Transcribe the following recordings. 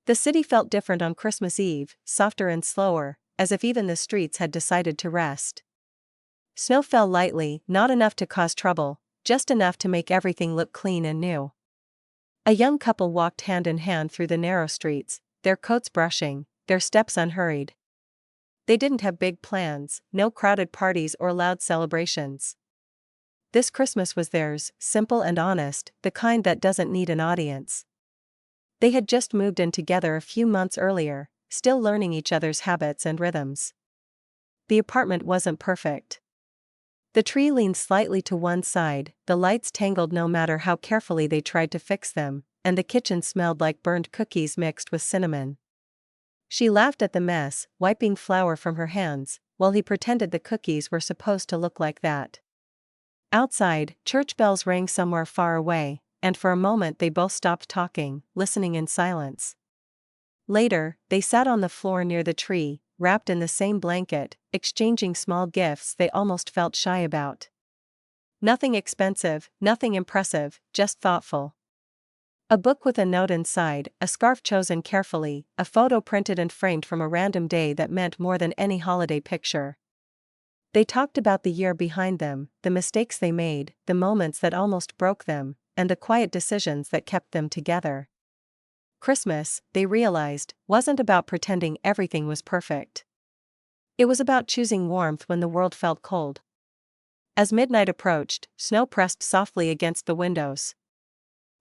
The city felt different on Christmas Eve, softer and slower, as if even the streets had decided to rest. Snow fell lightly, not enough to cause trouble, just enough to make everything look clean and new. A young couple walked hand in hand through the narrow streets, their coats brushing, their steps unhurried. They didn't have big plans, no crowded parties or loud celebrations. This Christmas was theirs, simple and honest, the kind that doesn't need an audience. They had just moved in together a few months earlier, still learning each other's habits and rhythms. The apartment wasn't perfect. The tree leaned slightly to one side, the lights tangled no matter how carefully they tried to fix them, and the kitchen smelled like burned cookies mixed with cinnamon. She laughed at the mess, wiping flour from her hands, while he pretended the cookies were supposed to look like that. Outside, church bells rang somewhere far away, and for a moment they both stopped talking, listening in silence. Later, they sat on the floor near the tree, wrapped in the same blanket, exchanging small gifts they almost felt shy about. Nothing expensive, nothing impressive, just thoughtful. A book with a note inside, a scarf chosen carefully, a photo printed and framed from a random day that meant more than any holiday picture. They talked about the year behind them, the mistakes they made, the moments that almost broke them, and the quiet decisions that kept them together. Christmas, they realized, wasn't about pretending everything was perfect. It was about choosing warmth when the world felt cold. As midnight approached, snow pressed softly against the windows.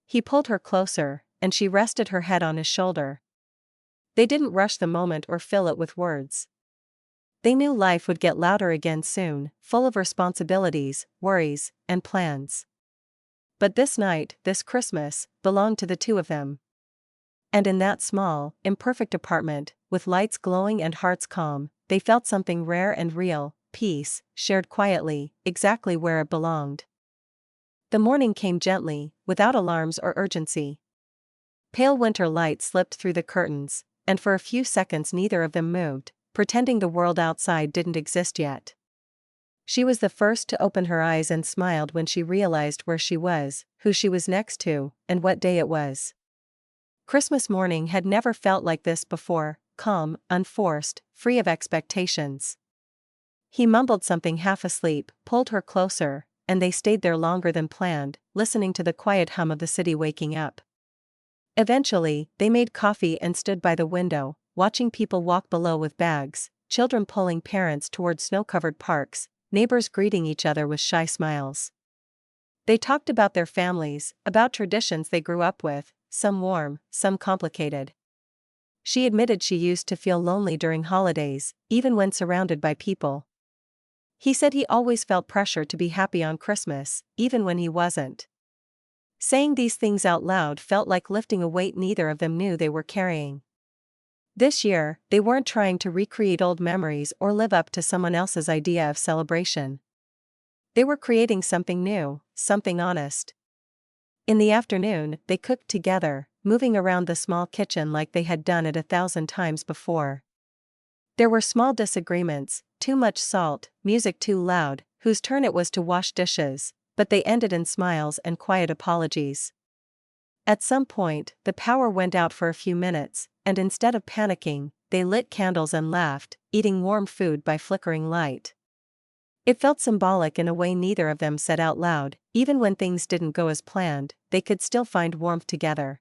He pulled her closer, and she rested her head on his shoulder. They didn't rush the moment or fill it with words. They knew life would get louder again soon, full of responsibilities, worries, and plans. But this night, this Christmas, belonged to the two of them. And in that small, imperfect apartment, with lights glowing and hearts calm, they felt something rare and real, peace, shared quietly, exactly where it belonged. The morning came gently, without alarms or urgency. Pale winter light slipped through the curtains, and for a few seconds neither of them moved, pretending the world outside didn't exist yet. She was the first to open her eyes and smiled when she realized where she was, who she was next to, and what day it was. Christmas morning had never felt like this before, calm, unforced, free of expectations. He mumbled something half asleep, pulled her closer, and they stayed there longer than planned, listening to the quiet hum of the city waking up. Eventually, they made coffee and stood by the window, watching people walk below with bags, children pulling parents toward snow-covered parks, neighbors greeting each other with shy smiles. They talked about their families, about traditions they grew up with, some warm, some complicated. She admitted she used to feel lonely during holidays, even when surrounded by people. He said he always felt pressure to be happy on Christmas, even when he wasn't. Saying these things out loud felt like lifting a weight neither of them knew they were carrying. This year, they weren't trying to recreate old memories or live up to someone else's idea of celebration. They were creating something new, something honest. In the afternoon, they cooked together, moving around the small kitchen like they had done it 1,000 times before. There were small disagreements, too much salt, music too loud, whose turn it was to wash dishes, but they ended in smiles and quiet apologies. At some point, the power went out for a few minutes, and instead of panicking, they lit candles and laughed, eating warm food by flickering light. It felt symbolic in a way neither of them said out loud. Even when things didn't go as planned, they could still find warmth together.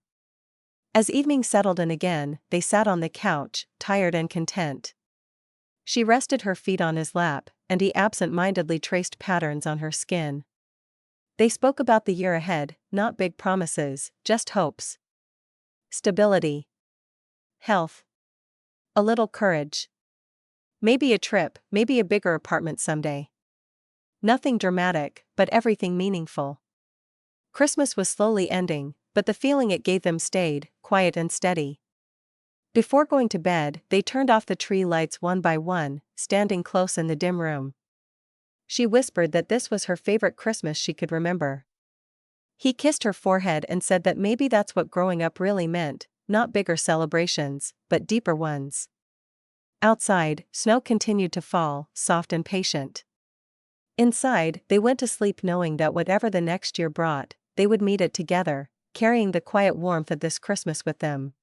As evening settled in again, they sat on the couch, tired and content. She rested her feet on his lap, and he absent-mindedly traced patterns on her skin. They spoke about the year ahead, not big promises, just hopes. Stability. Health. A little courage. Maybe a trip, maybe a bigger apartment someday. Nothing dramatic, but everything meaningful. Christmas was slowly ending, but the feeling it gave them stayed, quiet and steady. Before going to bed, they turned off the tree lights one by one, standing close in the dim room. She whispered that this was her favorite Christmas she could remember. He kissed her forehead and said that maybe that's what growing up really meant, not bigger celebrations, but deeper ones. Outside, snow continued to fall, soft and patient. Inside, they went to sleep knowing that whatever the next year brought, they would meet it together, carrying the quiet warmth of this Christmas with them.